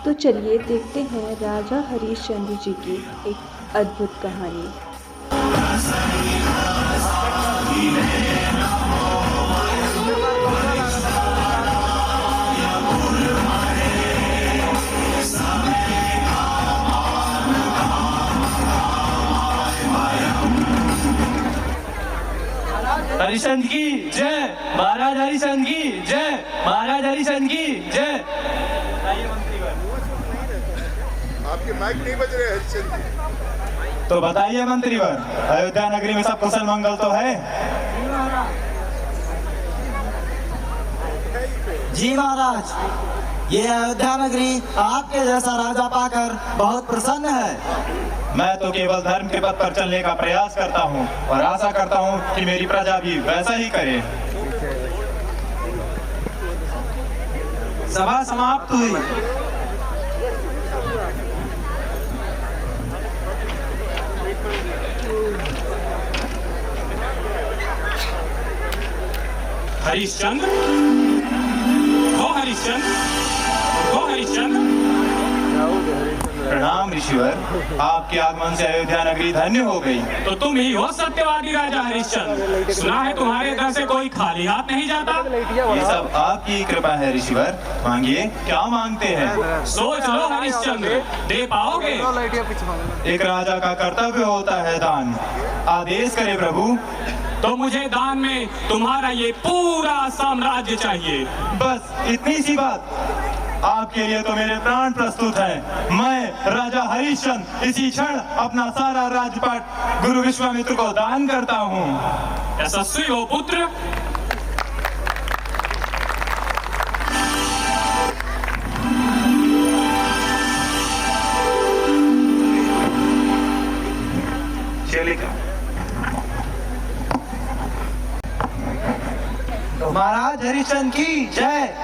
तो चलिए देखते हैं राजा हरिश्चंद्र जी की एक अद्भुत कहानी। हरिश्चंद्र की जय, महाराज हरिश्चंद्र की जय, महाराज हरिश्चंद्र की जय। आपके माइक नहीं बज रहे हरिश्चंद्र जी। तो बताइए मंत्रीवर, अयोध्या नगरी में सब कुशल मंगल तो है? जी महाराज, ये अयोध्या नगरी आपके जैसा राजा पाकर बहुत प्रसन्न है। मैं तो केवल धर्म के पथ पर चलने का प्रयास करता हूँ और आशा करता हूँ कि मेरी प्रजा भी वैसा ही करे। सभा समाप्त हुई। हरिश्चंद्र, हो हरिश्चंद्र, हो हरिश्चंद्र। प्रणाम ऋषिवर, आपके आगमन से अयोध्या नगरी धन्य हो गई। तो तुम ही हो सत्यवादी राजा हरिश्चंद्र। सुना है तुम्हारे घर से कोई खाली हाथ नहीं जाता। ये सब आपकी कृपा है ऋषिवर, मांगिए क्या मांगते हैं। सोच लो हरिश्चंद्र, दे पाओगे? एक राजा का कर्तव्य होता है दान। आदेश करे प्रभु। तो मुझे दान में तुम्हारा ये पूरा साम्राज्य चाहिए। बस इतनी सी बात। आपके लिए तो मेरे प्राण प्रस्तुत हैं। मैं राजा हरिश्चंद्र इसी क्षण अपना सारा राजपाट गुरु विश्वामित्र को दान करता हूँ। यशस्वी हो पुत्र। चलिए। तो महाराज हरिश्चंद्र की जय।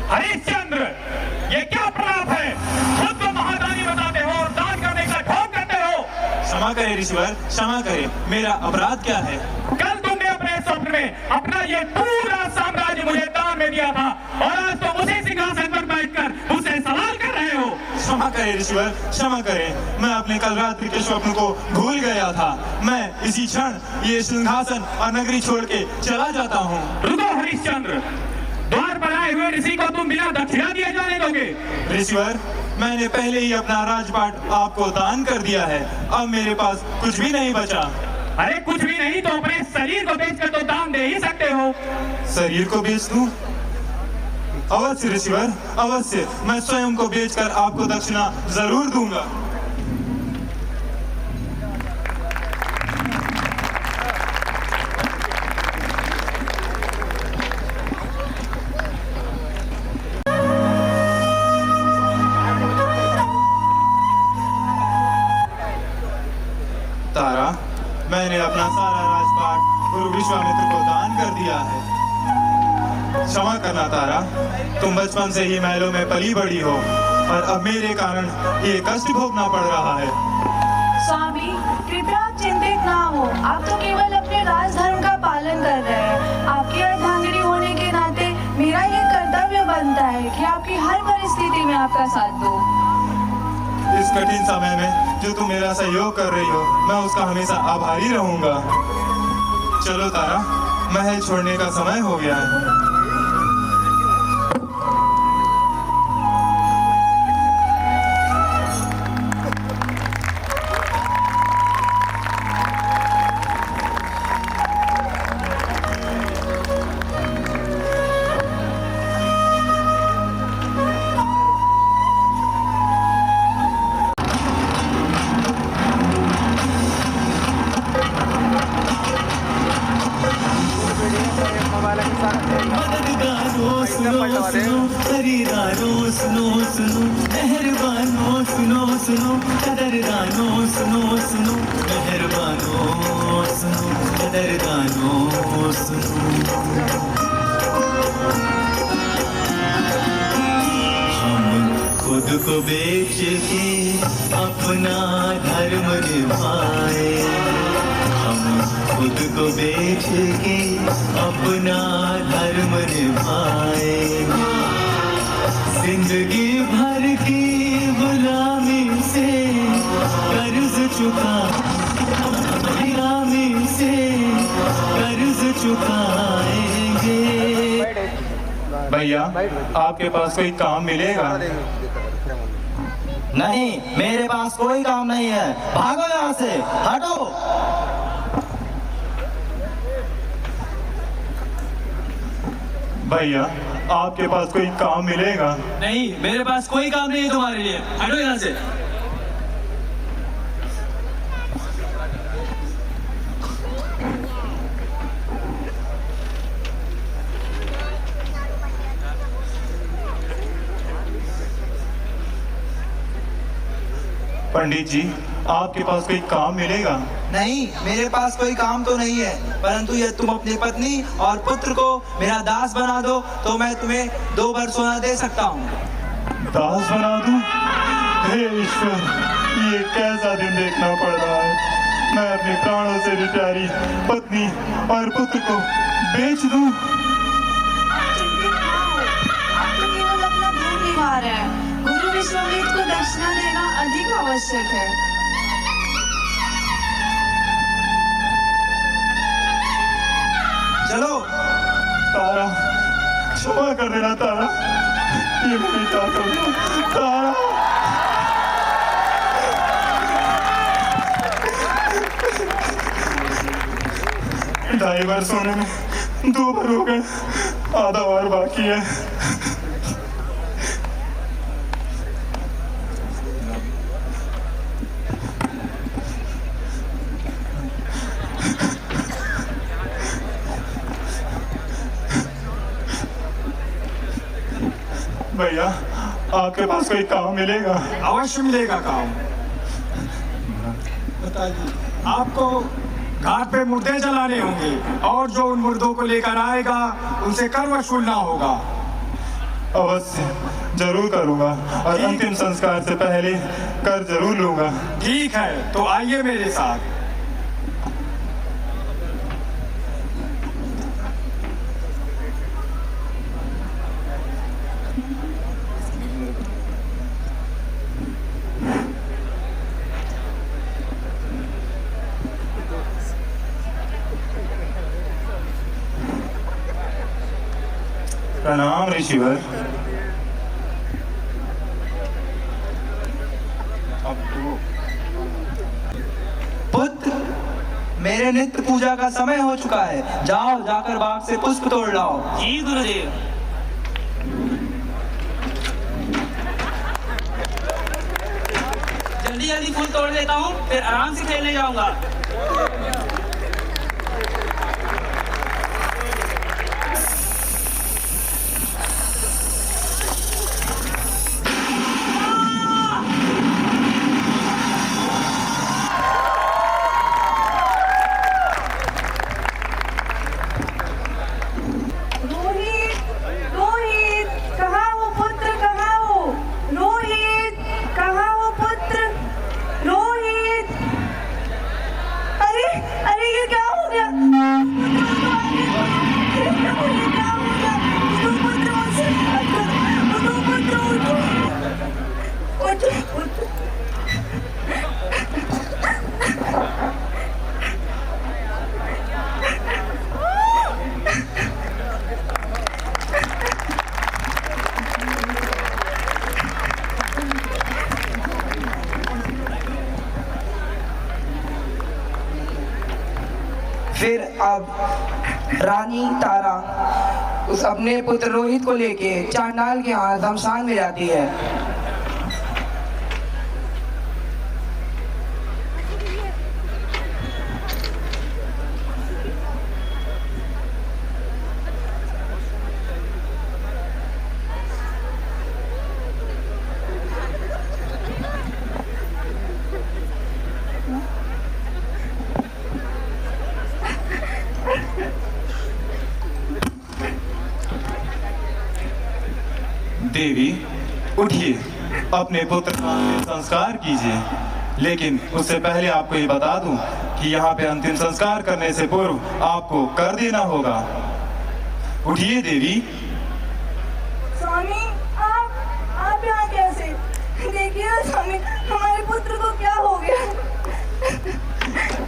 हरिश्चंद्र, ये क्या प्रलाप है? खुद को महादानी बताते हो और दान करने का ढोंग करते हो। क्षमा करे ऋषिवर, क्षमा करे। मेरा अपराध क्या है? कल तुमने अपने स्वप्न में अपना ये पूरा साम्राज्य मुझे दान में दिया था और आज तुम उसी सिंहासन पर बैठकर मुझसे सवाल कर रहे हो। क्षमा करे ऋषिवर, क्षमा करे। मैं अपने कल रात्रि के स्वप्न को भूल गया था। मैं इसी क्षण ये सिंहासन और नगरी छोड़ के चला जाता हूँ। रुको हरिश्चंद्र, द्वार पर आए हुए ऋषि को तुम बिना दक्षिणा दिए जाने दोगे? ऋषिवर, मैंने पहले ही अपना राजपाट आपको दान कर दिया है। अब मेरे पास कुछ भी नहीं बचा। अरे कुछ भी नहीं तो अपने शरीर को बेचकर तो दान दे ही सकते हो। शरीर को बेच दूं? अवश्य ऋषिवर, अवश्य। मैं स्वयं को बेचकर आपको दक्षिणा जरूर दूंगा। तारा, मैंने अपना सारा राजपाट गुरु विश्वामित्र को दान कर दिया है। क्षमा करना तारा, तुम बचपन से ही महलों में पली बड़ी हो और अब मेरे कारण ये कष्ट भोगना पड़ रहा है। स्वामी, कृपया आप चिंतित ना हो। आप तो केवल अपने राजधर्म का पालन कर रहे हैं। आपकी अर्धांगिनी होने के नाते मेरा ये कर्तव्य बनता है कि आपकी हर परिस्थिति में आपका साथ दूं। इस कठिन समय में जो तुम मेरा सहयोग कर रही हो, मैं उसका हमेशा आभारी रहूंगा। चलो तारा, महल छोड़ने का समय हो गया है। खरीदारो सुनो सुनो, मेहरबानो सुनो सुनो, कदरदानो सुनो सुनो, मेहरबानो सुनो, कदरदानो सुनो। हमको खुद को बेच के अपना धर्म निभाए, हम खुद को बेच के अपना धर्म निभाए। जिंदगी भर की गुलामी से कर्ज चुका, गुलामी से कर्ज चुकाएंगे। भैया आपके पास कोई काम मिलेगा? नहीं, मेरे पास कोई काम नहीं है, भागो यहाँ से, हटो। भैया आपके पास कोई काम मिलेगा? नहीं, मेरे पास कोई काम नहीं है तुम्हारे लिए, हटो यहाँ से। पंडित जी आपके पास कोई काम मिलेगा? नहीं, मेरे पास कोई काम तो नहीं है, परंतु यदि तुम अपनी पत्नी और पुत्र को मेरा दास बना दो तो मैं तुम्हें 2 भर सोना दे सकता हूँ। दास बना दूं? हे ईश्वर, ये कैसा दिन देखना पड़ रहा है। मैं अपने प्राणों से भी प्यारी पत्नी और पुत्र को बेच दूं? आप तो केवल अपना धर्म निभा रहे हैं। गुरु विश्वामित्र को दक्षिणा देना अधिक आवश्यक है। चलो। तारा, क्षमा कर देना तारा, ये मेरी ताकत है। तारा, ढाई बार सोने में 2 बार हो गए, आधा और बाकी है। भैया आपके पास कोई काम मिलेगा? अवश्य मिलेगा काम। बताइए, आपको घाट पे मुर्दे जलाने होंगे और जो उन मुर्दों को लेकर आएगा उनसे कर वसूलना होगा। अवश्य, जरूर करूंगा और अंतिम संस्कार से पहले कर जरूर लूंगा। ठीक है, तो आइए मेरे साथ। प्रणाम ऋषिवर। पुत्र, मेरे नित्य पूजा का समय हो चुका है, जाओ जाकर बाग से पुष्प तोड़ लाओ। जी गुरुदेव। जल्दी जल्दी फूल तोड़ लेता हूँ, फिर आराम से खेलने जाऊंगा। फिर अब रानी तारा उस अपने पुत्र रोहित को लेके चांडाल के यहाँ शमशान में जाती है। देवी उठिए, अपने पुत्र का अंतिम संस्कार कीजिए। लेकिन उससे पहले आपको ये बता दूं कि यहाँ पे अंतिम संस्कार करने से पूर्व आपको कर देना होगा। उठिए देवी। स्वामी, आप यहाँ कैसे? देखिए ना स्वामी, हमारे पुत्र को क्या हो गया?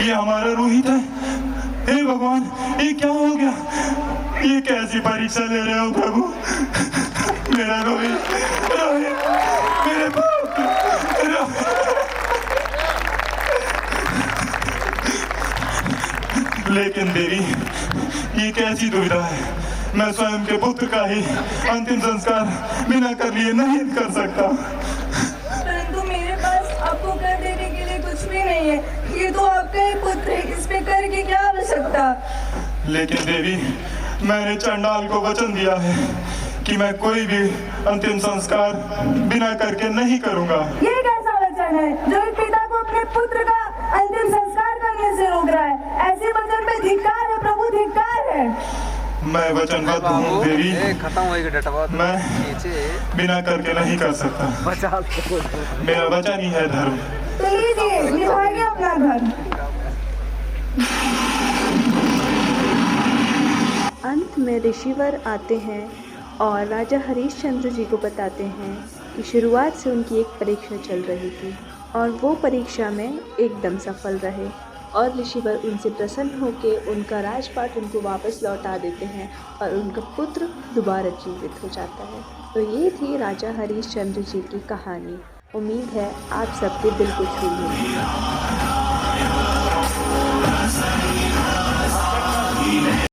ये हमारा रोहित है। हे भगवान, ये क्या हो गया? ये कैसी परीक्षा ले रहे हो प्रभु? मेरा रोहित, मेरे लेकिन देवी, ये कैसी दुविधा है? मैं स्वयं के पुत्र का ही अंतिम संस्कार बिना कर लिए नहीं कर सकता। परंतु मेरे पास आपको कर देने के लिए कुछ भी नहीं है। ये तो आपका ही पुत्र है, इस पे कर की क्या आवश्यकता? लेकिन देवी, मैंने चंडाल को वचन दिया है कि मैं कोई भी अंतिम संस्कार बिना करके नहीं करूंगा। ये कैसा वचन है जो एक पिता को अपने पुत्र का अंतिम संस्कार करने से रोक रहा है? ऐसे वचन पे धिक्कार है प्रभु, धिक्कार है। मैं वचनबद्ध हूँ देवी, मैं बिना करके नहीं कर सकता। मेरा वचन ही है धर्म। तो लीजिए, निभाइए अपना धर्म। अंत में ऋषिवर आते हैं और राजा हरिश्चंद्र जी को बताते हैं कि शुरुआत से उनकी एक परीक्षा चल रही थी और वो परीक्षा में एकदम सफल रहे और ऋषिवर उनसे प्रसन्न होकर उनका राजपाट उनको वापस लौटा देते हैं और उनका पुत्र दोबारा जीवित हो जाता है। तो ये थी राजा हरिश्चंद्र जी की कहानी। उम्मीद है आप सबके दिल को छू लेगी।